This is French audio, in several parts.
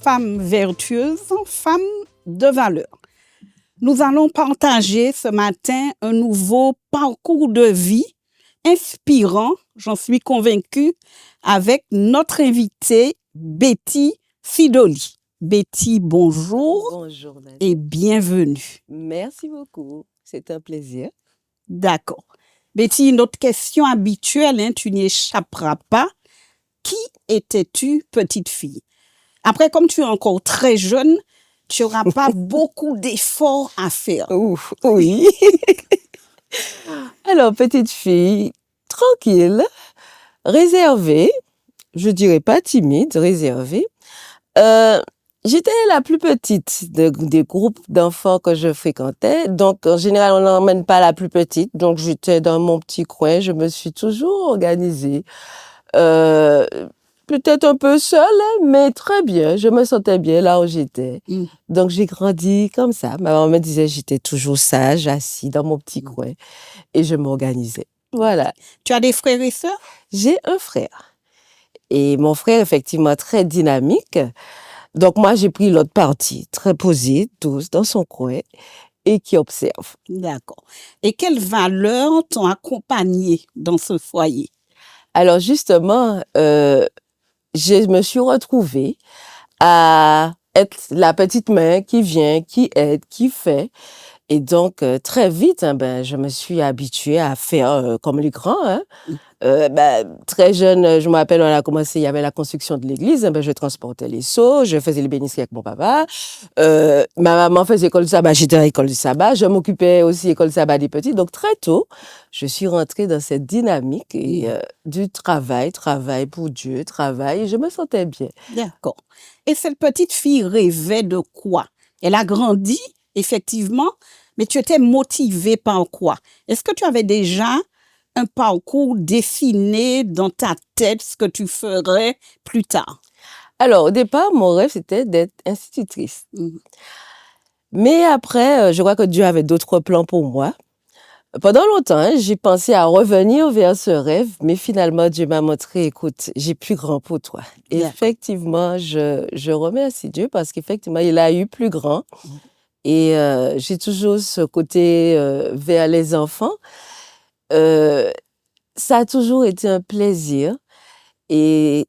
Femme vertueuse, femme de valeur. Nous allons partager ce matin un nouveau parcours de vie inspirant, j'en suis convaincue, avec notre invitée Betty Fidoli. Betty, bonjour. Bonjour, Nadine. Et bienvenue. Merci beaucoup. C'est un plaisir. D'accord. Betty, notre question habituelle, tu n'y échapperas pas. Qui étais-tu, petite fille? Après, comme tu es encore très jeune, tu n'auras pas beaucoup d'efforts à faire. Ouf, oui. Alors, petite fille, tranquille, réservée, je dirais pas timide, réservée. J'étais la plus petite des groupes d'enfants que je fréquentais. Donc, en général, on n'emmène pas la plus petite. Donc, j'étais dans mon petit coin. Je me suis toujours organisée. Peut-être un peu seule, mais très bien. Je me sentais bien là où j'étais. Donc, j'ai grandi comme ça. Ma maman me disait j'étais toujours sage, assise dans mon petit coin. Et je m'organisais. Voilà. Tu as des frères et sœurs? J'ai un frère. Et mon frère, effectivement, très dynamique. Donc, moi, j'ai pris l'autre partie, très posée, douce, dans son coin, et qui observe. D'accord. Et quelles valeurs t'ont accompagnée dans ce foyer? Alors, justement, je me suis retrouvée à être la petite main qui vient, qui aide, qui fait. Et donc, très vite, je me suis habituée à faire comme les grands. Très jeune, je me rappelle, on a commencé, il y avait la construction de l'église. Je transportais les seaux, je faisais les bénisseries avec mon papa. Ma maman faisait école du sabbat, j'étais à l'école du sabbat. Je m'occupais aussi école du sabbat des petits. Donc, très tôt, je suis rentrée dans cette dynamique et, du travail pour Dieu, travail. Et je me sentais bien. D'accord. Et cette petite fille rêvait de quoi? Elle a grandi, effectivement, mais tu étais motivée par quoi? Est-ce que tu avais déjà un parcours dessiné dans ta tête, ce que tu ferais plus tard? Alors, au départ, mon rêve, c'était d'être institutrice. Mais après, je crois que Dieu avait d'autres plans pour moi. Pendant longtemps, j'ai pensé à revenir vers ce rêve, mais finalement, Dieu m'a montré, écoute, j'ai plus grand pour toi. Et effectivement, je remercie Dieu parce qu'effectivement, il a eu plus grand. Et j'ai toujours ce côté vers les enfants. Ça a toujours été un plaisir. Et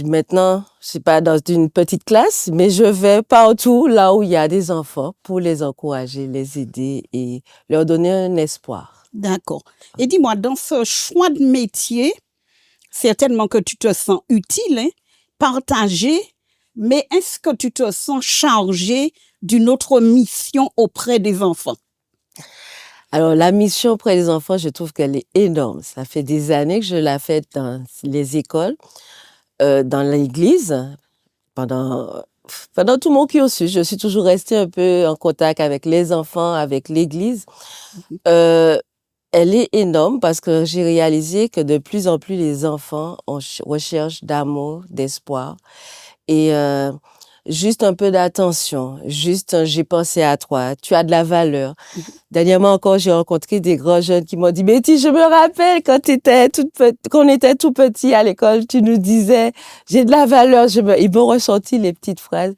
maintenant, je suis pas dans une petite classe, mais je vais partout là où il y a des enfants pour les encourager, les aider et leur donner un espoir. D'accord. Et dis-moi, dans ce choix de métier, certainement que tu te sens utile, partagé, mais est-ce que tu te sens chargé d'une autre mission auprès des enfants? Alors, la mission auprès des enfants, je trouve qu'elle est énorme. Ça fait des années que je la fais dans les écoles, dans l'église, pendant tout mon cursus. Je suis toujours restée un peu en contact avec les enfants, avec l'église. Elle est énorme parce que j'ai réalisé que de plus en plus les enfants recherchent d'amour, d'espoir et juste un peu d'attention, juste j'ai pensé à toi, tu as de la valeur. Dernièrement encore, j'ai rencontré des grands jeunes qui m'ont dit « Betty, je me rappelle quand on était tout petit à l'école, tu nous disais « j'ai de la valeur ». Ils m'ont ressenti les petites phrases.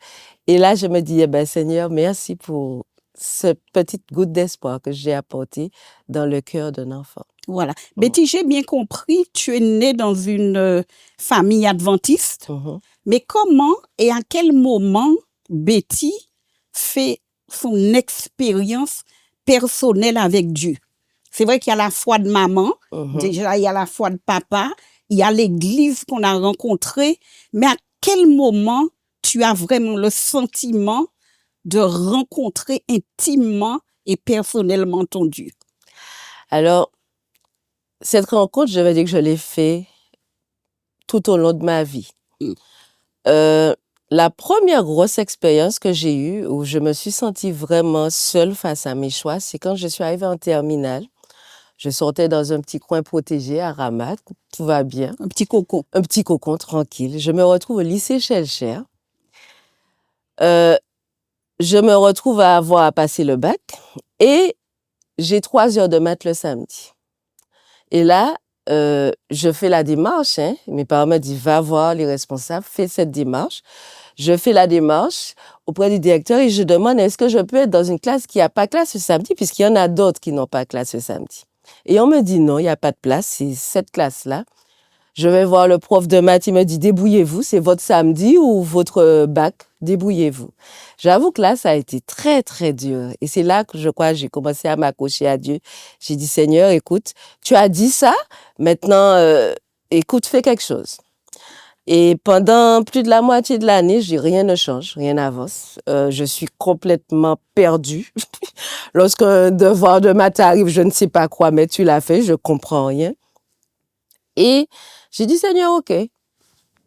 Et là, je me dis « Seigneur, merci pour cette petite goutte d'espoir que j'ai apportée dans le cœur d'un enfant ». Voilà. Betty, j'ai bien compris, tu es née dans une famille adventiste, mais comment et à quel moment Betty fait son expérience personnelle avec Dieu? C'est vrai qu'il y a la foi de maman, déjà il y a la foi de papa, il y a l'église qu'on a rencontrée, mais à quel moment tu as vraiment le sentiment de rencontrer intimement et personnellement ton Dieu? Alors, cette rencontre, je vais dire que je l'ai fait tout au long de ma vie. La première grosse expérience que j'ai eue, où je me suis sentie vraiment seule face à mes choix, c'est quand je suis arrivée en terminale. Je sortais dans un petit coin protégé à Ramat, tout va bien. Un petit cocon. Un petit cocon tranquille. Je me retrouve au lycée Schellcher. Je me retrouve à avoir à passer le bac et j'ai 3 heures de maths le samedi. Et là, je fais la démarche. Mes parents me disent, va voir les responsables, fais cette démarche. je fais la démarche auprès du directeur et je demande est-ce que je peux être dans une classe qui n'a pas classe ce samedi, puisqu'il y en a d'autres qui n'ont pas classe ce samedi. Et on me dit non, il n'y a pas de place, c'est cette classe-là. Je vais voir le prof de maths, il me dit débrouillez-vous, c'est votre samedi ou votre bac, débrouillez-vous. J'avoue que là, ça a été très, très dur. Et c'est là que je crois j'ai commencé à m'accrocher à Dieu. J'ai dit Seigneur, écoute, tu as dit ça, maintenant, écoute, fais quelque chose. Et pendant plus de la moitié de l'année, je dis rien ne change, rien n'avance. Je suis complètement perdue. Lorsqu'un devoir de maths arrive, je ne sais pas quoi, mais tu l'as fait, je comprends rien. Et j'ai dit, Seigneur, OK,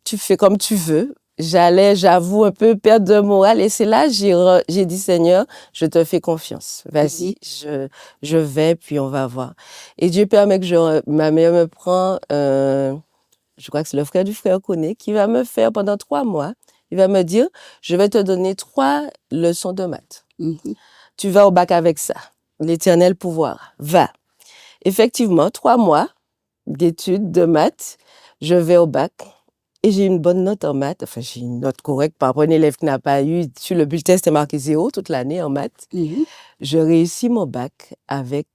tu fais comme tu veux. J'allais, j'avoue, un peu perdre de morale. Et c'est là j'ai dit, Seigneur, je te fais confiance. Vas-y, je vais, puis on va voir. Et Dieu permet que ma mère me prend, je crois que c'est le frère du frère Koné, qui va me faire pendant 3 mois. Il va me dire, je vais te donner 3 leçons de maths. Tu vas au bac avec ça. L'éternel pouvoir. Va. Effectivement, 3 mois d'études de maths, je vais au bac et j'ai une bonne note en maths. Enfin, j'ai une note correcte par rapport à un élève qui n'a pas eu. Sur le bulletin, c'était marqué 0 toute l'année en maths. Je réussis mon bac avec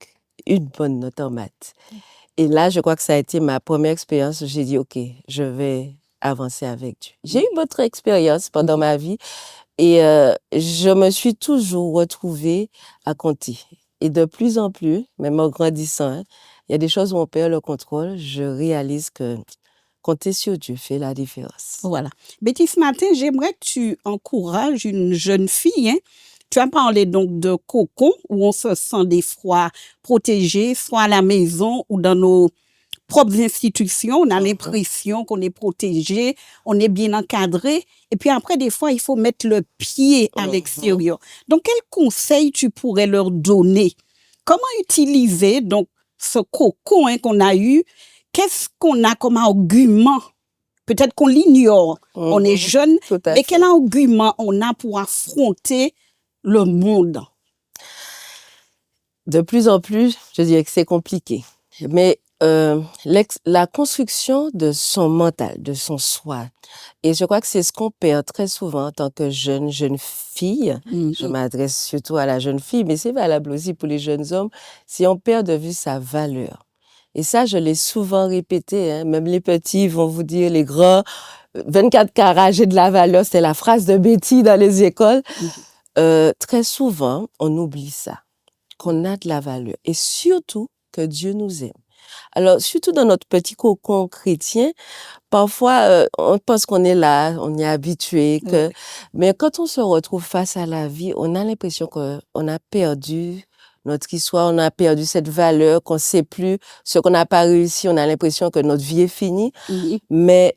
une bonne note en maths. Et là, je crois que ça a été ma première expérience. J'ai dit, OK, je vais avancer avec Dieu. J'ai eu d'autres expériences pendant ma vie et je me suis toujours retrouvée à compter. Et de plus en plus, même en grandissant, hein, il y a des choses où on perd le contrôle. Je réalise que compter sur Dieu fait la différence. Voilà. Betty, ce matin, j'aimerais que tu encourages une jeune fille. Hein. Tu as parlé donc de cocon, où on se sent des fois protégé, soit à la maison ou dans nos propres institutions. On a l'impression qu'on est protégé, on est bien encadré. Et puis après, des fois, il faut mettre le pied à l'extérieur. Donc, quel conseil tu pourrais leur donner? Comment utiliser donc ce cocon qu'on a eu? Qu'est-ce qu'on a comme argument? Peut-être qu'on l'ignore. On est jeune, mais quel argument on a pour affronter le monde? De plus en plus, je dirais que c'est compliqué. Mais la construction de son mental, de son soi, et je crois que c'est ce qu'on perd très souvent en tant que jeune fille. Je m'adresse surtout à la jeune fille, mais c'est valable aussi pour les jeunes hommes. Si on perd de vue sa valeur. Et ça, je l'ai souvent répété, hein. Même les petits vont vous dire, les grands, 24 carats, j'ai de la valeur, c'est la phrase de Betty dans les écoles. Très souvent, on oublie ça, qu'on a de la valeur. Et surtout, que Dieu nous aime. Alors, surtout dans notre petit cocon chrétien, parfois, on pense qu'on est là, on est habitué, mais quand on se retrouve face à la vie, on a l'impression qu'on a perdu notre histoire, on a perdu cette valeur, qu'on ne sait plus ce qu'on n'a pas réussi, on a l'impression que notre vie est finie, mais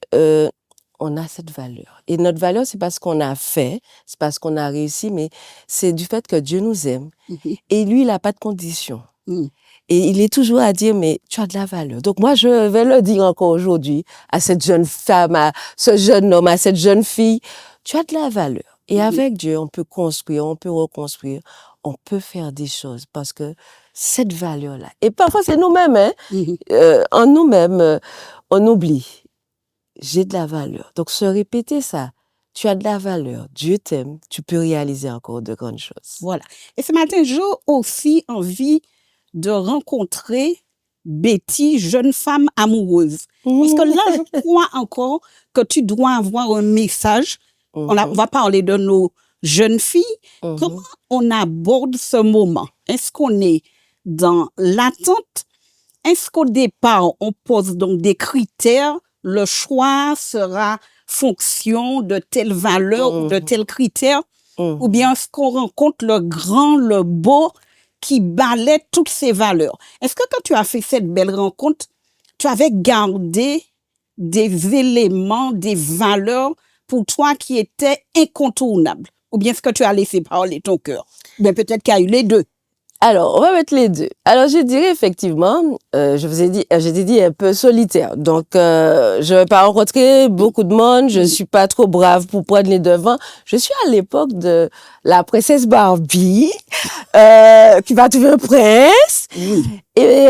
on a cette valeur. Et notre valeur, c'est pas ce qu'on a fait, c'est pas ce qu'on a réussi, mais c'est du fait que Dieu nous aime. Et lui, il n'a pas de conditions. Et il est toujours à dire, mais tu as de la valeur. Donc moi, je vais le dire encore aujourd'hui à cette jeune femme, à ce jeune homme, à cette jeune fille, tu as de la valeur. Et avec Dieu, on peut construire, on peut reconstruire, on peut faire des choses parce que cette valeur-là. Et parfois, c'est nous-mêmes, hein. En nous-mêmes, on oublie. J'ai de la valeur. Donc, se répéter ça. Tu as de la valeur. Dieu t'aime. Tu peux réaliser encore de grandes choses. Voilà. Et ce matin, j'ai aussi envie de rencontrer Betty, jeune femme amoureuse. Parce que là, je crois encore que tu dois avoir un message. On va parler de nos jeunes filles. Comment on aborde ce moment? Est-ce qu'on est dans l'attente? Est-ce qu'au départ, on pose donc des critères? Le choix sera fonction de telle valeur ou de tel critère? Ou bien est-ce qu'on rencontre le grand, le beau qui balaie toutes ces valeurs? Est-ce que quand tu as fait cette belle rencontre, tu avais gardé des éléments, des valeurs pour toi qui étaient incontournables? Ou bien est-ce que tu as laissé parler ton cœur? Bien, peut-être qu'il y a eu les deux. Alors, on va mettre les deux. Alors, je dirais effectivement, je vous ai dit, j'étais dit un peu solitaire. Donc, je vais pas rencontrer beaucoup de monde. Je suis pas trop brave pour prendre les devants. Je suis à l'époque de la princesse Barbie, qui va trouver un prince. Et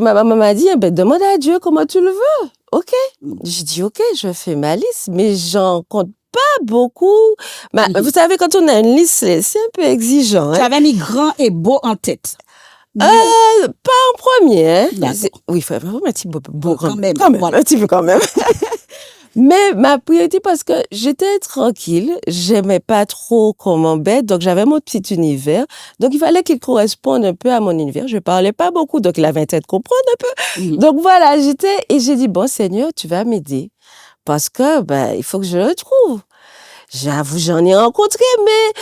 ma maman m'a dit, ben, demande à Dieu comment tu le veux. OK. J'ai dit, OK, je fais ma liste, mais j'en compte pas beaucoup. Vous savez, quand on a une liste, c'est un peu exigeant. Tu avais mis grand et beau en tête. Pas en premier. Hein. Oui, il faut vraiment un petit peu beau quand même. Voilà. Un petit peu quand même. Mais ma priorité, parce que j'étais tranquille, j'aimais pas trop qu'on m'embête, donc j'avais mon petit univers. Donc il fallait qu'il corresponde un peu à mon univers. Je parlais pas beaucoup, donc il avait intérêt de comprendre un peu. Donc voilà, j'ai dit, bon Seigneur, tu vas m'aider. Parce que, il faut que je le trouve. J'avoue, j'en ai rencontré, mais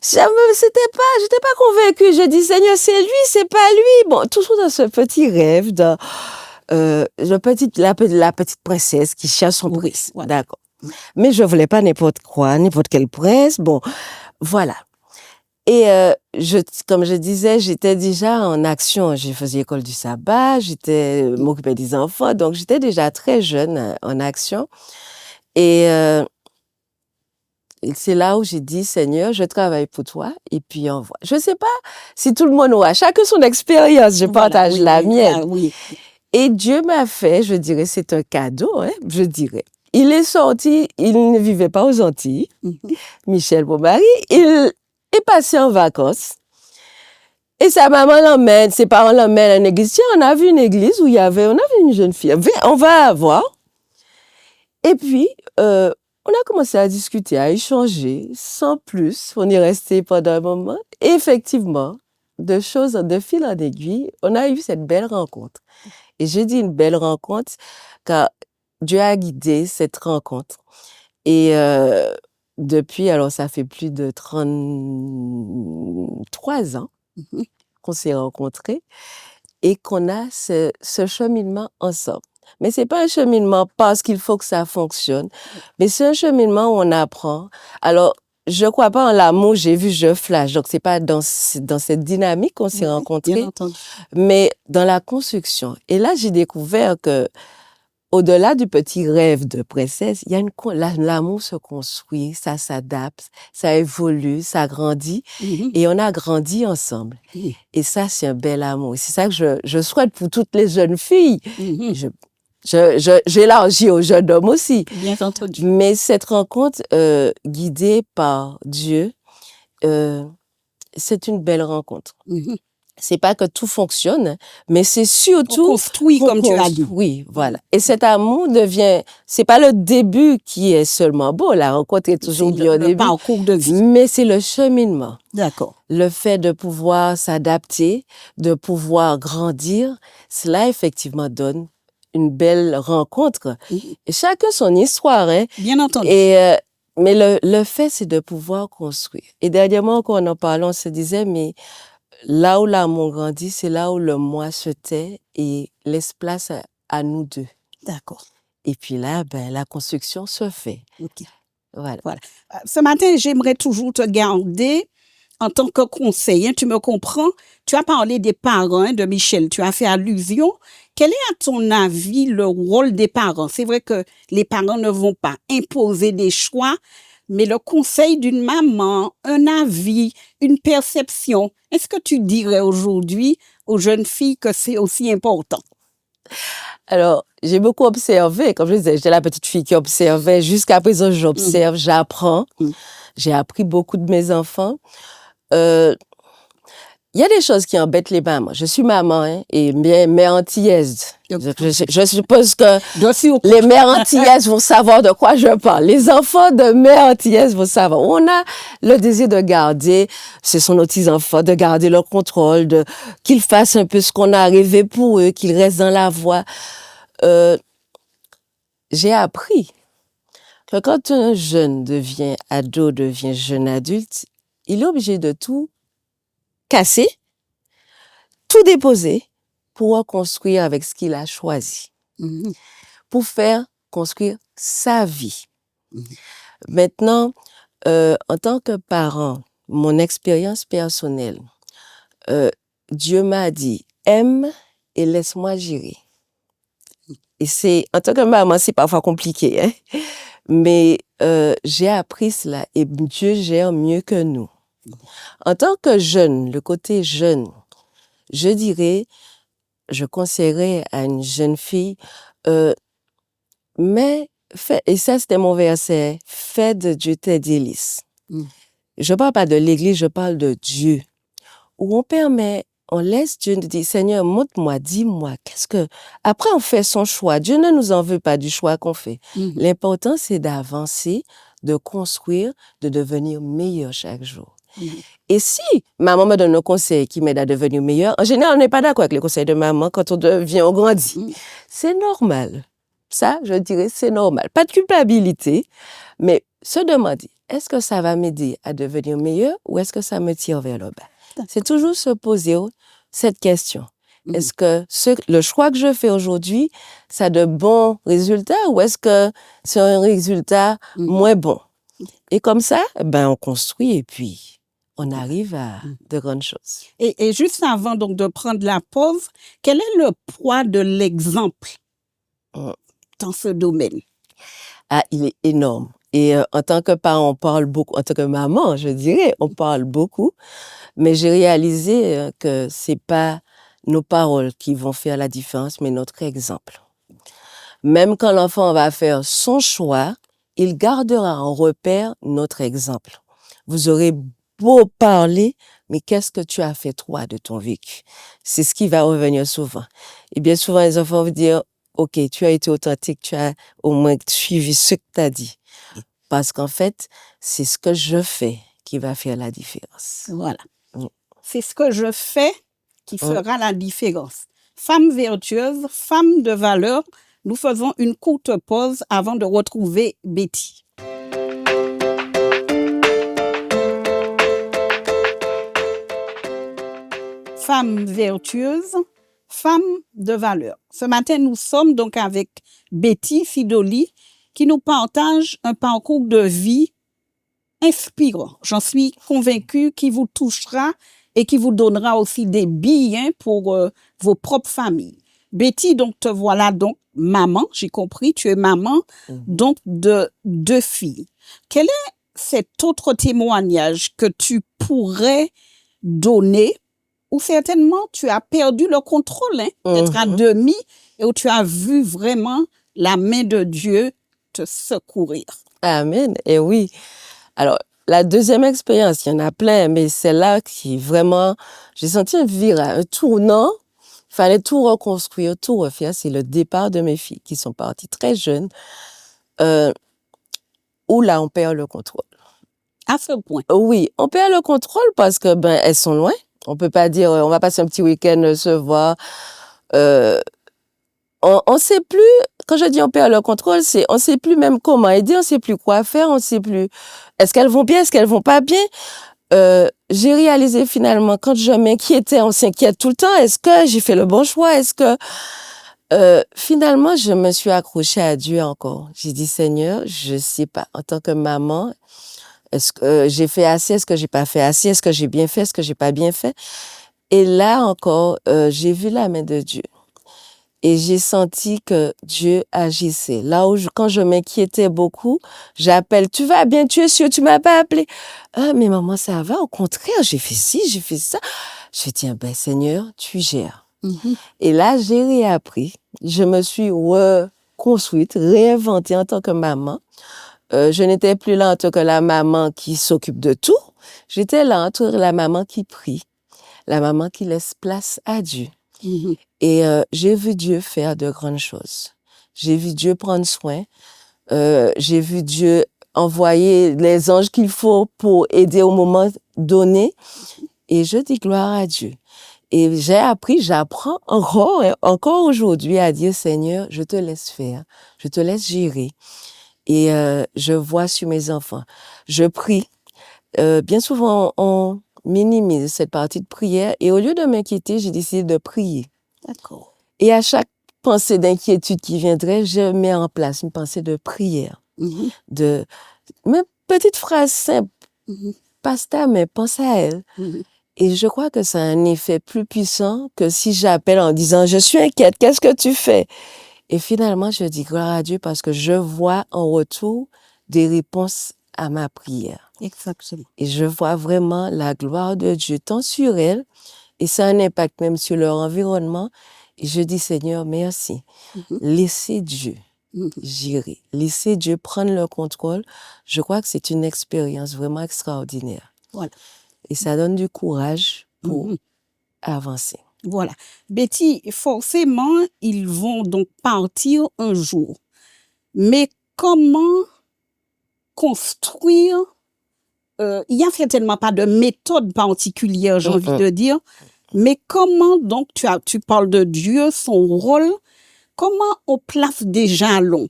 j'étais pas convaincue. J'ai dit, Seigneur, c'est lui, c'est pas lui. Bon, toujours dans ce petit rêve de, la petite princesse qui cherche son prince. Ouais. D'accord. Mais je voulais pas n'importe quoi, n'importe quel prince. Bon, voilà. Et comme je disais, j'étais déjà en action. J'ai fait l'école du sabbat, m'occupais des enfants, donc j'étais déjà très jeune en action. Et c'est là où j'ai dit, Seigneur, je travaille pour toi, et puis envoie. Je sais pas si tout le monde aura, chacun son expérience, je partage la mienne. Oui. Et Dieu m'a fait, je dirais, c'est un cadeau, hein, je dirais. Il est sorti, il ne vivait pas aux Antilles, Michel, mon mari, il est passé en vacances. Et sa maman l'emmène, ses parents l'emmènent à une église. Tiens, on a vu une église où on a vu une jeune fille. On va voir. Et puis, on a commencé à discuter, à échanger, sans plus. On est resté pendant un moment. Et effectivement, de fil en aiguille, on a eu cette belle rencontre. Et j'ai dit une belle rencontre, car Dieu a guidé cette rencontre. Et depuis, alors ça fait plus de 33 ans qu'on s'est rencontrés et qu'on a ce cheminement ensemble. Mais c'est pas un cheminement parce qu'il faut que ça fonctionne, mais c'est un cheminement où on apprend. Alors, je crois pas en l'amour, j'ai vu, je flash. Donc, c'est pas dans cette dynamique qu'on s'est rencontrés, mais dans la construction. Et là, j'ai découvert que, au-delà du petit rêve de princesse, il y a l'amour se construit, ça s'adapte, ça évolue, ça grandit, et on a grandi ensemble. Et ça, c'est un bel amour. Et c'est ça que je souhaite pour toutes les jeunes filles. J'élargis aux jeunes hommes aussi. Bien entendu. Mais cette rencontre guidée par Dieu, c'est une belle rencontre. C'est pas que tout fonctionne, mais c'est surtout... On construit, comme tu as dit. Oui, voilà. Et cet amour c'est pas le début qui est seulement beau, la rencontre est toujours bien au début. Le parcours de vie. Mais c'est le cheminement. D'accord. Le fait de pouvoir s'adapter, de pouvoir grandir, cela effectivement donne une belle rencontre. Et chacun son histoire, hein. Bien entendu. Et, mais le fait, c'est de pouvoir construire. Et dernièrement, quand on en parlait, on se disait, mais là où l'amour grandit, c'est là où le moi se tait et laisse place à nous deux. D'accord. Et puis là, la construction se fait. OK. Voilà. Ce matin, j'aimerais toujours te garder en tant que conseiller. Tu me comprends? Tu as parlé des parents de Michel. Tu as fait allusion. Quel est, à ton avis, le rôle des parents? C'est vrai que les parents ne vont pas imposer des choix, mais le conseil d'une maman, un avis, une perception, est-ce que tu dirais aujourd'hui aux jeunes filles que c'est aussi important? Alors, j'ai beaucoup observé, comme je disais, j'étais la petite fille qui observait. Jusqu'à présent, j'observe, j'apprends. J'ai appris beaucoup de mes enfants. Il y a des choses qui embêtent les mamans. Je suis maman, hein, et mère antillaise. Je suppose que les mères antillaises vont savoir de quoi je parle. Les enfants de mères antillaises vont savoir. On a le désir de garder, ce sont nos petits-enfants, de garder leur contrôle, qu'ils fassent un peu ce qu'on a rêvé pour eux, qu'ils restent dans la voie. J'ai appris que quand un jeune devient ado, devient jeune adulte, il est obligé de tout casser, tout déposer pour reconstruire avec ce qu'il a choisi, pour faire construire sa vie. Maintenant, en tant que parent, mon expérience personnelle, Dieu m'a dit, aime et laisse-moi gérer. Et en tant que maman, c'est parfois compliqué, hein? Mais j'ai appris cela et Dieu gère mieux que nous. En tant que jeune, le côté jeune, je dirais, je conseillerais à une jeune fille, mets et ça c'était mon verset, fais de Dieu tes délices. Mm. Je parle pas de l'Église, je parle de Dieu. Où on laisse Dieu nous dire, Seigneur, montre-moi, dis-moi, Après, on fait son choix. Dieu ne nous en veut pas du choix qu'on fait. L'important, c'est d'avancer, de construire, de devenir meilleur chaque jour. Et si maman me donne un conseil qui m'aide à devenir meilleur, en général, on n'est pas d'accord avec les conseils de maman quand on grandit. C'est normal. Ça, je dirais, c'est normal. Pas de culpabilité, mais se demander, est-ce que ça va m'aider à devenir meilleur ou est-ce que ça me tire vers le bas? C'est toujours se poser cette question. Est-ce que le choix que je fais aujourd'hui, ça a de bons résultats ou est-ce que c'est un résultat moins bon? Et comme ça, on construit et puis on arrive à de grandes choses. Et juste avant donc de prendre la pause, quel est le poids de l'exemple dans ce domaine? Ah, il est énorme. Et en tant que parent, on parle beaucoup. En tant que maman, je dirais, on parle beaucoup. Mais j'ai réalisé que c'est pas nos paroles qui vont faire la différence, mais notre exemple. Même quand l'enfant va faire son choix, il gardera en repère notre exemple. Vous aurez beau parler, mais qu'est-ce que tu as fait toi de ton vécu? C'est ce qui va revenir souvent. Et bien souvent, les enfants vont dire, OK, tu as été authentique, tu as au moins suivi ce que tu as dit. Parce qu'en fait, c'est ce que je fais qui va faire la différence. Voilà. C'est ce que je fais qui fera la différence. Femme vertueuse, femme de valeur, nous faisons une courte pause avant de retrouver Betty. Femme vertueuse, femme de valeur. Ce matin, nous sommes donc avec Betty Fidoli qui nous partage un parcours de vie inspirant. J'en suis convaincue qui vous touchera et qui vous donnera aussi des billes pour vos propres familles. Betty, donc te voilà donc maman, j'ai compris, tu es maman donc de 2 filles. Quel est cet autre témoignage que tu pourrais donner où certainement tu as perdu le contrôle d'être à demi et où tu as vu vraiment la main de Dieu te secourir? Amen. Et oui. Alors, la deuxième expérience, il y en a plein, mais celle-là qui vraiment, j'ai senti un virage, un tournant. Il fallait tout reconstruire, tout refaire. C'est le départ de mes filles qui sont parties très jeunes, où là, on perd le contrôle. À ce point? Oui, on perd le contrôle parce que, elles sont loin. On peut pas dire, on va passer un petit week-end, se voir. On sait plus, quand je dis on perd le contrôle, c'est on sait plus même comment aider, on sait plus quoi faire, on sait plus est-ce qu'elles vont bien, est-ce qu'elles vont pas bien. J'ai réalisé finalement, quand je m'inquiétais, on s'inquiète tout le temps, est-ce que j'ai fait le bon choix, est-ce que... finalement, je me suis accrochée à Dieu encore. J'ai dit, Seigneur, je sais pas, en tant que maman, est-ce que j'ai fait assez, est-ce que j'ai pas fait assez, est-ce que j'ai bien fait, est-ce que j'ai pas bien fait. Et là encore, j'ai vu la main de Dieu. Et j'ai senti que Dieu agissait. Là où, quand je m'inquiétais beaucoup, j'appelle, tu vas bien, tu es sûr, tu m'as pas appelé. Ah, mais maman, ça va, au contraire, j'ai fait ci, j'ai fait ça. Je dis, Seigneur, tu gères. Et là, j'ai réappris. Je me suis reconstruite, réinventée en tant que maman. Je n'étais plus là en tant que la maman qui s'occupe de tout. J'étais là en tant que la maman qui prie, la maman qui laisse place à Dieu. Et j'ai vu Dieu faire de grandes choses. J'ai vu Dieu prendre soin. J'ai vu Dieu envoyer les anges qu'il faut pour aider au moment donné. Et je dis gloire à Dieu. Et j'apprends encore aujourd'hui à dire, Seigneur, je te laisse faire, je te laisse gérer. Et je vois sur mes enfants. Je prie. Bien souvent, on minimise cette partie de prière. Et au lieu de m'inquiéter, j'ai décidé de prier. D'accord. Et à chaque pensée d'inquiétude qui viendrait, je mets en place une pensée de prière. Même petite phrase simple. Pasteur, mais pense à elle. Et je crois que ça a un effet plus puissant que si j'appelle en disant, je suis inquiète, qu'est-ce que tu fais? Et finalement, je dis gloire à Dieu parce que je vois en retour des réponses à ma prière. Exactement. Et je vois vraiment la gloire de Dieu tant sur elle, et ça a un impact même sur leur environnement. Et je dis, Seigneur, merci. Laissez Dieu J'irai. Laisser Dieu prendre le contrôle, je crois que c'est une expérience vraiment extraordinaire. Voilà. Et ça donne du courage pour avancer. Voilà. Betty, forcément, ils vont donc partir un jour. Mais comment construire il n'y a certainement pas de méthode particulière, j'ai envie de dire, mais comment donc, tu parles de Dieu, son rôle, comment on place des jalons,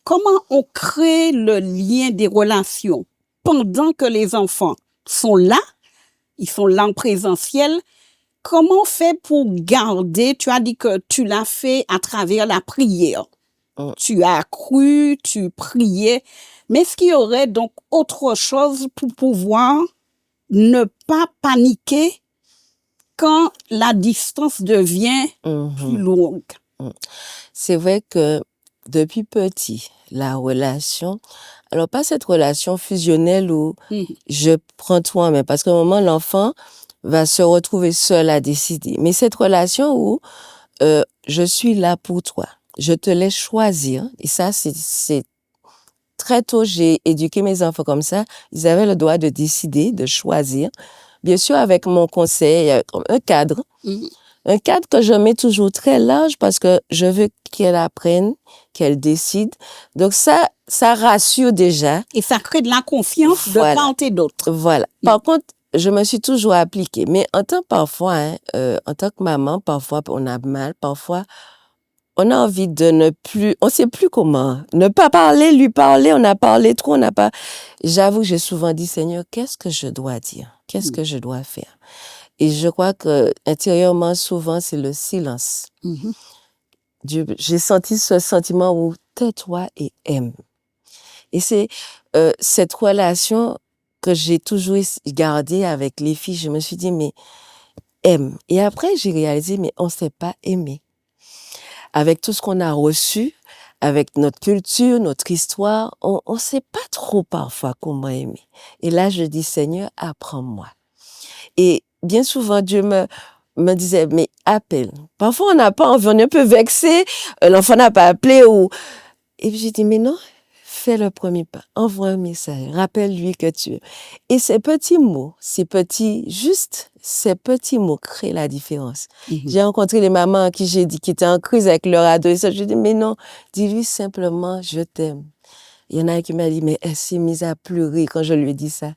comment on crée le lien des relations pendant que les enfants sont là, ils sont là en présentiel, comment on fait pour garder, tu as dit que tu l'as fait à travers la prière, tu as cru, tu priais, mais est-ce qu'il y aurait donc autre chose pour pouvoir ne pas paniquer quand la distance devient plus longue? C'est vrai que depuis petit, la relation, alors pas cette relation fusionnelle où je prends toi, mais parce qu'à un moment, l'enfant va se retrouver seul à décider. Mais cette relation où je suis là pour toi, je te laisse choisir, et ça, c'est très tôt, j'ai éduqué mes enfants comme ça. Ils avaient le droit de décider, de choisir. Bien sûr, avec mon conseil, un cadre. Un cadre que je mets toujours très large parce que je veux qu'elle apprenne, qu'elle décide. Donc ça rassure déjà. Et ça crée de la confiance de part et d'autre. Voilà. Par contre, je me suis toujours appliquée. Mais en tant que maman, parfois on a mal, parfois on a envie de ne plus, on sait plus comment, ne pas parler, lui parler, on a parlé trop, on n'a pas. J'avoue, j'ai souvent dit, Seigneur, qu'est-ce que je dois dire? Qu'est-ce que je dois faire? Et je crois que intérieurement, souvent, c'est le silence. J'ai senti ce sentiment où tais-toi et aime. Et c'est cette relation que j'ai toujours gardée avec les filles. Je me suis dit, mais aime. Et après, j'ai réalisé, mais on ne s'est pas aimé. Avec tout ce qu'on a reçu, avec notre culture, notre histoire, on ne sait pas trop parfois comment aimer. Et là, je dis, Seigneur, apprends-moi. Et bien souvent, Dieu me disait, mais appelle. Parfois, on n'a pas envie, on est un peu vexé, l'enfant n'a pas appelé. Et puis j'ai dit, mais non, fais le premier pas, envoie un message, rappelle-lui que tu es. Et ces petits mots, ces petits mots créent la différence. J'ai rencontré les mamans à qui j'ai dit, qui étaient en crise avec leur adolescent, je dis, mais non, dis-lui simplement, je t'aime. Il y en a qui m'a dit, mais elle s'est mise à pleurer quand je lui ai dit ça.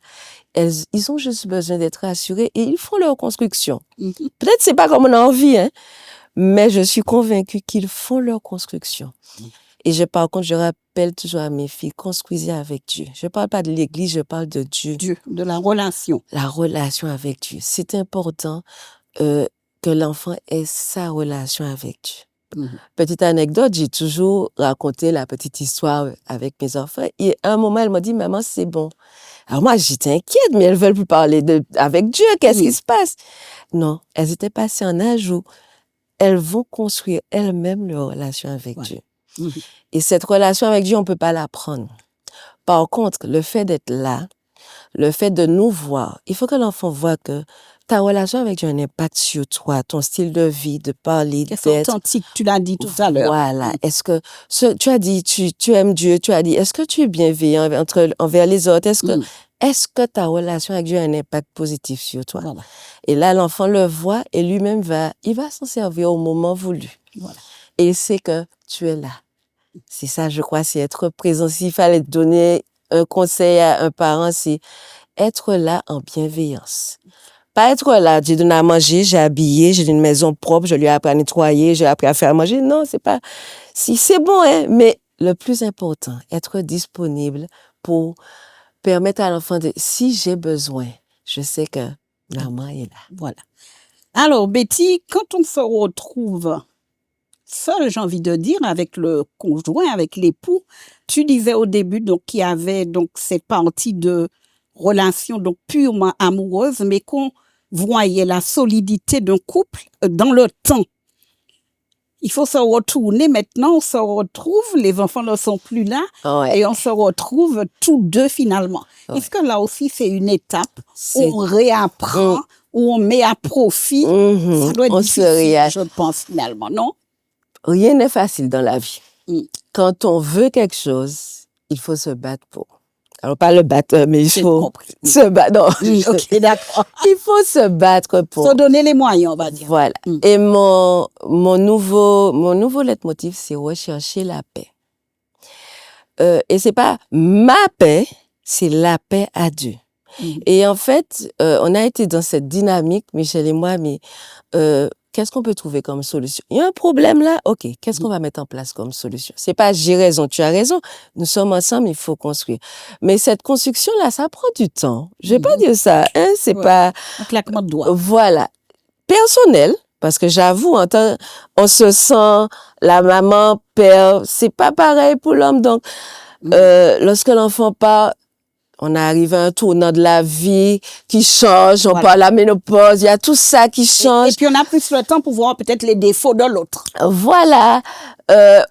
Ils ont juste besoin d'être rassurés et ils font leur construction. Peut-être c'est pas comme on a envie, mais je suis convaincue qu'ils font leur construction. Et par contre, je rappelle toujours à mes filles, construisez avec Dieu. Je parle pas de l'église, je parle de Dieu. Dieu, de la relation. La relation avec Dieu. C'est important que l'enfant ait sa relation avec Dieu. Petite anecdote, j'ai toujours raconté la petite histoire avec mes enfants. Et à un moment, elle m'a dit, maman, c'est bon. Alors moi, j'étais inquiète, mais elles veulent plus parler avec Dieu. Qu'est-ce qui se passe? Non, elles étaient passées en âge où elles vont construire elles-mêmes leur relation avec Dieu. Et cette relation avec Dieu, on ne peut pas l'apprendre. Par contre, le fait d'être là, le fait de nous voir, il faut que l'enfant voit que ta relation avec Dieu a un impact sur toi, ton style de vie, de parler, d'être. C'est authentique, tu l'as dit tout à l'heure. Voilà. Est-ce que, tu as dit, tu aimes Dieu, tu as dit, est-ce que tu es bienveillant envers les autres? Est-ce que ta relation avec Dieu a un impact positif sur toi? Voilà. Et là, l'enfant le voit et lui-même il va s'en servir au moment voulu. Voilà. Et il sait que tu es là. C'est ça, je crois, c'est être présent. S'il fallait donner un conseil à un parent, c'est être là en bienveillance. Pas être là, j'ai donné à manger, j'ai habillé, j'ai une maison propre, je lui ai appris à nettoyer, j'ai appris à faire manger. Non, c'est pas... Si, c'est bon, mais le plus important, être disponible pour permettre à l'enfant de... Si j'ai besoin, je sais que maman est là. Voilà. Alors, Betty, quand on se retrouve seul, j'ai envie de dire, avec le conjoint, avec l'époux, tu disais au début donc qu'il y avait donc cette partie de relation donc purement amoureuse, mais qu'on voyait la solidité d'un couple dans le temps. Il faut se retourner maintenant, on se retrouve, les enfants ne sont plus là, et on se retrouve tous deux finalement. Est-ce que là aussi c'est une étape où on réapprend, où on met à profit? Ça doit être difficile, je pense finalement, non? Rien n'est facile dans la vie. quand on veut quelque chose, il faut se battre pour. Alors, pas le battre, mais il faut se battre. Non. OK, d'accord. Il faut se battre pour. Se donner les moyens, on va dire. Voilà. Et mon nouveau leitmotiv, c'est rechercher la paix. Et c'est pas ma paix, c'est la paix à Dieu. Et en fait, on a été dans cette dynamique, Michel et moi, mais qu'est-ce qu'on peut trouver comme solution? Il y a un problème là, ok, qu'est-ce qu'on va mettre en place comme solution? C'est pas j'ai raison, tu as raison, nous sommes ensemble, il faut construire. Mais cette construction-là, ça prend du temps. Je vais pas dire ça, hein, c'est pas... Un claquement de doigts. Voilà. Personnel, parce que j'avoue, on se sent la maman, père, c'est pas pareil pour l'homme. Donc, lorsque l'enfant part, on arrive à un tournant de la vie qui change, on part à la ménopause, il y a tout ça qui change. Et puis on a plus le temps pour voir peut-être les défauts de l'autre. Voilà,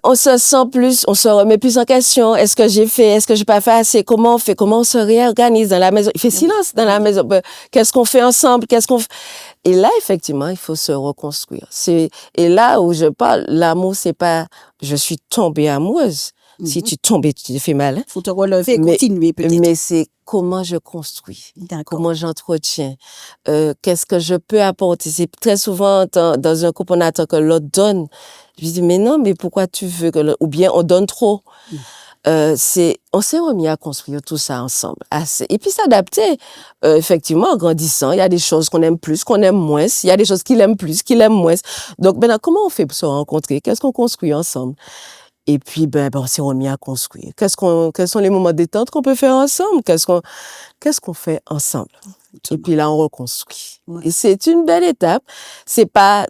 on se sent plus, on se remet plus en question. Est-ce que j'ai fait, est-ce que j'ai pas fait assez? Comment on fait? Comment on se réorganise dans la maison? Il fait silence dans la maison. Qu'est-ce qu'on fait ensemble? Et là, effectivement, il faut se reconstruire. Et là où je parle, l'amour, c'est pas, je suis tombée amoureuse. Si tu tombes et tu te fais mal. Faut te relever et continuer peut-être. Mais c'est comment je construis, comment j'entretiens, qu'est-ce que je peux apporter. C'est très souvent dans un couple, on attend que l'autre donne. Je dis, mais non, mais pourquoi tu veux que ou bien on donne trop. On s'est remis à construire tout ça ensemble. Et puis s'adapter. Effectivement, en grandissant, il y a des choses qu'on aime plus, qu'on aime moins. Il y a des choses qu'il aime plus, qu'il aime moins. Donc maintenant, comment on fait pour se rencontrer? Qu'est-ce qu'on construit ensemble? Et puis, on s'est remis à construire. Quels sont les moments de détente qu'on peut faire ensemble? Qu'est-ce qu'on fait ensemble? Et puis là, on reconstruit. Ouais. Et c'est une belle étape. C'est pas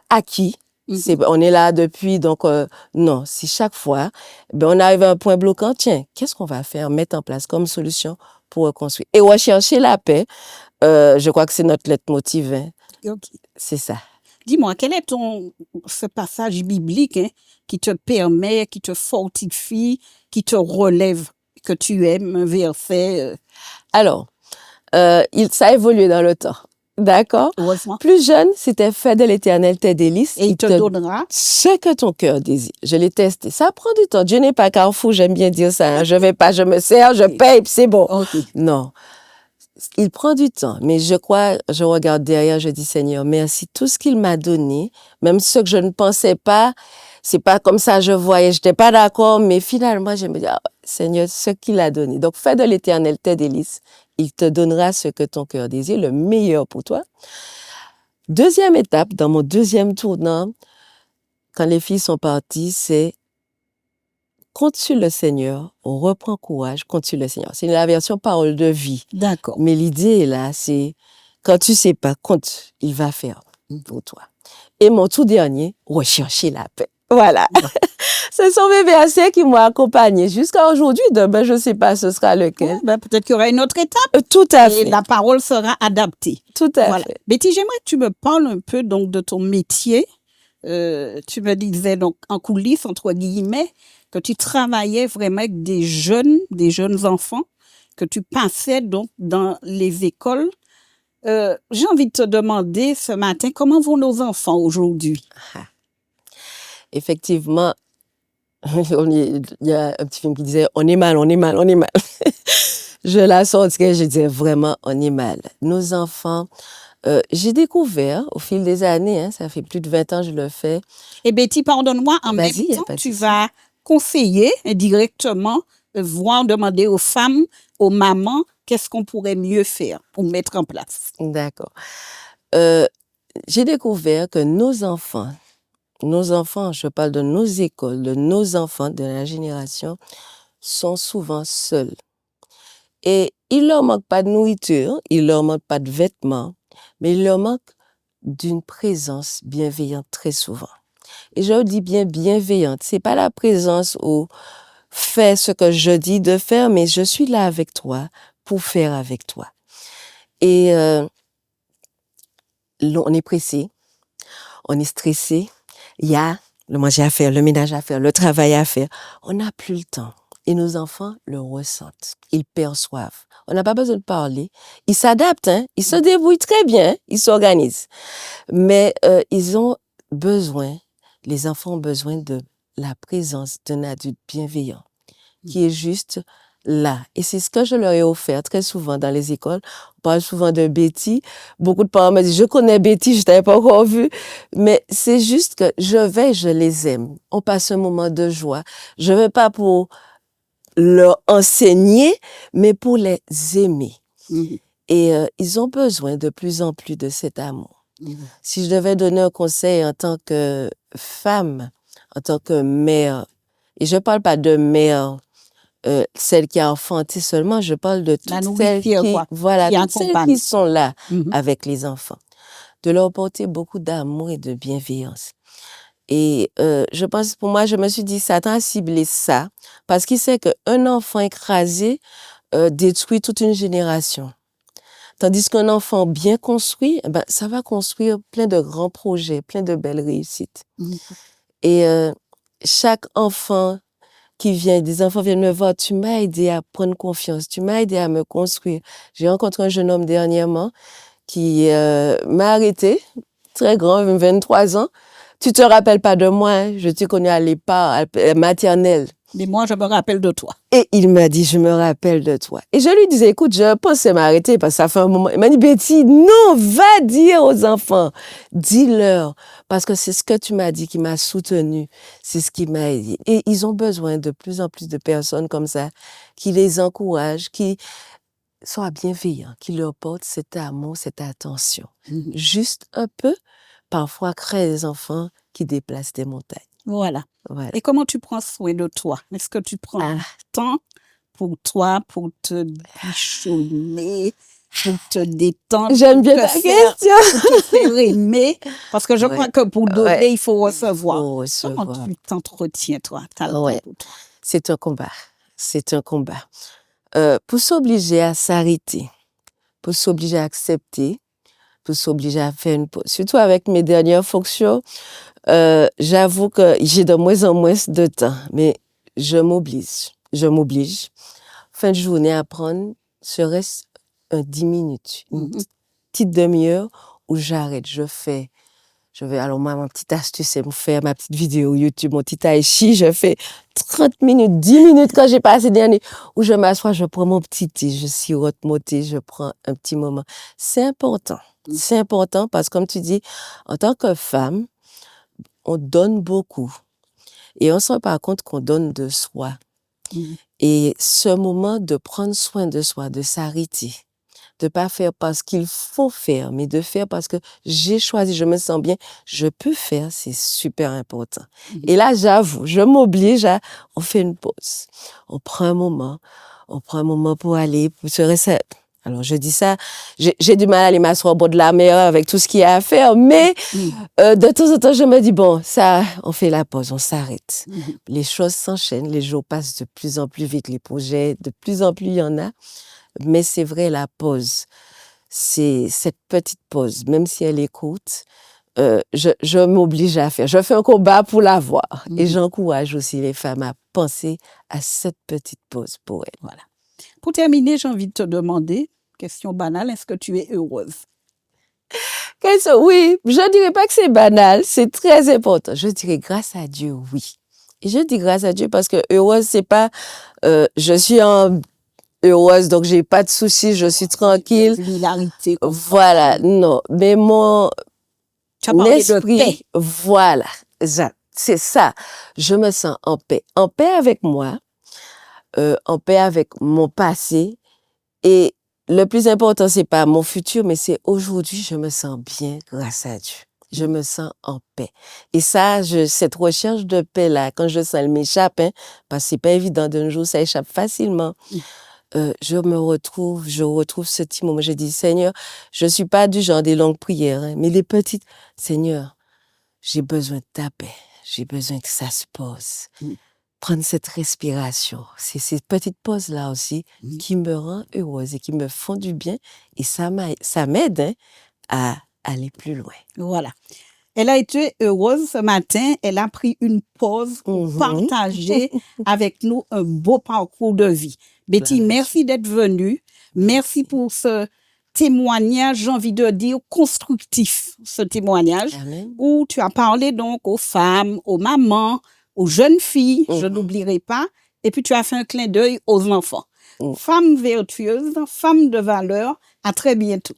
acquis. On est là depuis, donc, non. Si chaque fois, on arrive à un point bloquant, tiens, qu'est-ce qu'on va faire, mettre en place comme solution pour reconstruire? Et rechercher la paix, je crois que c'est notre leitmotiv, hein. Okay. C'est ça. Dis-moi, quel est ce passage biblique qui te permet, qui te fortifie, qui te relève, que tu aimes, un verset? Alors, ça a évolué dans le temps. D'accord? Heureusement. Plus jeune, c'était fait de l'Éternel tes délices. Et il te donnera ce que ton cœur désire. Je l'ai testé. Ça prend du temps. Dieu n'est pas Carrefour, j'aime bien dire ça. Hein. Je vais pas, je me sers, je paye, c'est bon. Okay. Non. Il prend du temps, mais je regarde derrière, je dis Seigneur, merci. Tout ce qu'il m'a donné, même ce que je ne pensais pas, c'est pas comme ça je voyais, j'étais pas d'accord, mais finalement, je me dis, Seigneur, ce qu'il a donné. Donc, fais de l'Éternel tes délices. Il te donnera ce que ton cœur désire, le meilleur pour toi. Deuxième étape, dans mon deuxième tournant, quand les filles sont parties, c'est compte sur le Seigneur, on reprend courage, compte sur le Seigneur. C'est la version parole de vie. D'accord. Mais l'idée là, c'est quand tu sais pas, compte, il va faire pour toi. Et mon tout dernier, rechercher la paix. Voilà. Ce sont mes versets qui m'ont accompagné jusqu'à aujourd'hui. Demain, je sais pas, ce sera lequel. Peut-être qu'il y aura une autre étape. Tout à fait. Et la parole sera adaptée. Tout à fait. Betty, j'aimerais que tu me parles un peu donc de ton métier. Tu me disais donc en coulisses, entre guillemets, que tu travaillais vraiment avec des jeunes enfants, que tu passais donc dans les écoles. J'ai envie de te demander ce matin, comment vont nos enfants aujourd'hui? Effectivement, il y a un petit film qui disait « On est mal, on est mal, on est mal ». Je la sortais, je disais vraiment « On est mal ». Nos enfants... j'ai découvert au fil des années, hein, ça fait plus de 20 ans que je le fais. Et Betty, pardonne-moi, en même temps, tu vas conseiller indirectement, voire demander aux femmes, aux mamans, qu'est-ce qu'on pourrait mieux faire pour mettre en place. D'accord. J'ai découvert que nos enfants, je parle de nos écoles, de nos enfants, de la génération, sont souvent seuls. Et il leur manque pas de nourriture, il leur manque pas de vêtements, mais il leur manque d'une présence bienveillante très souvent. Et je dis bien bienveillante. C'est pas la présence où fais ce que je dis de faire, mais je suis là avec toi pour faire avec toi. Et on est pressé, on est stressé. Il y a le manger à faire, le ménage à faire, le travail à faire. On n'a plus le temps. Et nos enfants le ressentent. Ils perçoivent. On n'a pas besoin de parler. Ils s'adaptent, hein. Ils se débrouillent très bien. Ils s'organisent. Mais ils ont besoin, les enfants ont besoin de la présence d'un adulte bienveillant qui est juste là. Et c'est ce que je leur ai offert très souvent dans les écoles. On parle souvent de Betty. Beaucoup de parents me disent, je connais Betty, je ne t'avais pas encore vue. Mais c'est juste que je les aime. On passe un moment de joie. Je ne vais pas pour leur enseigner, mais pour les aimer. Et ils ont besoin de plus en plus de cet amour. Si je devais donner un conseil en tant que femme, en tant que mère, et je ne parle pas de mère, celle qui a enfanté seulement, je parle de toutes celles qui sont là avec les enfants, de leur porter beaucoup d'amour et de bienveillance. Et je pense, pour moi, je me suis dit, Satan a ciblé ça, parce qu'il sait qu'un enfant écrasé détruit toute une génération. Tandis qu'un enfant bien construit, ben, ça va construire plein de grands projets, plein de belles réussites. Et chaque enfant qui vient, des enfants viennent me voir, tu m'as aidé à prendre confiance, tu m'as aidé à me construire. J'ai rencontré un jeune homme dernièrement qui m'a arrêté, très grand, 23 ans. Tu te rappelles pas de moi, hein? Je t'ai connu à l'époque maternelle. Mais moi, je me rappelle de toi. Et il m'a dit, je me rappelle de toi. Et je lui disais, écoute, je pensais m'arrêter parce que ça fait un moment. Il m'a dit, Betty, non, va dire aux enfants, dis-leur, parce que c'est ce que tu m'as dit qui m'a soutenu, c'est ce qui m'a aidé. Et ils ont besoin de plus en plus de personnes comme ça, qui les encouragent, qui soient bienveillants, qui leur portent cet amour, cette attention. Juste un peu, parfois créer des enfants qui déplacent des montagnes. Voilà. Et comment tu prends soin de toi? Est-ce que tu prends temps pour toi, pour te bichonner, pour te détendre? J'aime bien ta question. Pour te faire aimer. Parce que je crois que pour donner, il faut recevoir. Comment tu t'entretiens, toi? C'est un combat. C'est un combat. Pour s'obliger à s'arrêter, pour s'obliger à accepter, pour s'obliger à faire une pause. Surtout avec mes dernières fonctions, j'avoue que j'ai de moins en moins de temps, mais je m'oblige. Fin de journée à prendre, serait-ce 10 minutes, une petite demi-heure où j'arrête, alors moi, ma petite astuce, c'est de faire ma petite vidéo YouTube, mon petit tai chi, je fais 30 minutes, 10 minutes quand j'ai passé dernier, où je m'assois, je prends mon petit thé, je sirote mon thé, je prends un petit moment. C'est important. C'est important parce que, comme tu dis, en tant que femme, on donne beaucoup. Et on ne se rend pas compte qu'on donne de soi. Et ce moment de prendre soin de soi, de s'arrêter, de ne pas faire parce qu'il faut faire, mais de faire parce que j'ai choisi, je me sens bien, je peux faire, c'est super important. Et là, j'avoue, je m'oblige on fait une pause. On prend un moment pour aller, pour se rester. Alors, je dis ça, j'ai du mal à aller m'asseoir au bord de la mer avec tout ce qu'il y a à faire, mais de temps en temps, je me dis, bon, ça, on fait la pause, on s'arrête. Les choses s'enchaînent, les jours passent de plus en plus vite, les projets, de plus en plus il y en a. Mais c'est vrai, la pause, c'est cette petite pause, même si elle est courte, je m'oblige à faire. Je fais un combat pour l'avoir. Et j'encourage aussi les femmes à penser à cette petite pause pour elles. Voilà. Pour terminer, j'ai envie de te demander, question banale, est-ce que tu es heureuse? Oui, je ne dirais pas que c'est banal, c'est très important. Je dirais grâce à Dieu, oui. Et je dis grâce à Dieu parce que heureuse, c'est pas je suis heureuse, donc j'ai pas de soucis, je suis tranquille. Hilarité. Voilà, non. Mais mon esprit, voilà, c'est ça. Je me sens en paix avec moi, en paix avec mon passé. Et le plus important, c'est pas mon futur, mais c'est aujourd'hui, je me sens bien grâce à Dieu. Je me sens en paix. Et ça, cette recherche de paix-là, quand je sens elle m'échappe, parce que c'est pas évident d'un jour, ça échappe facilement. Je retrouve ce petit moment. Je dis, Seigneur, je suis pas du genre des longues prières, mais les petites, Seigneur, j'ai besoin de ta paix. J'ai besoin que ça se pose. Prendre cette respiration. C'est ces petites pauses-là aussi qui me rendent heureuse et qui me font du bien. Et ça m'aide à aller plus loin. Voilà. Elle a été heureuse ce matin. Elle a pris une pause pour partager avec nous un beau parcours de vie. Betty, merci d'être venue. Merci pour ce témoignage, j'ai envie de dire, constructif, ce témoignage. Amen. Où tu as parlé donc aux femmes, aux mamans, aux jeunes filles, je Mhm. n'oublierai pas. Et puis, tu as fait un clin d'œil aux enfants. Mhm. Femme vertueuse, femme de valeur, à très bientôt.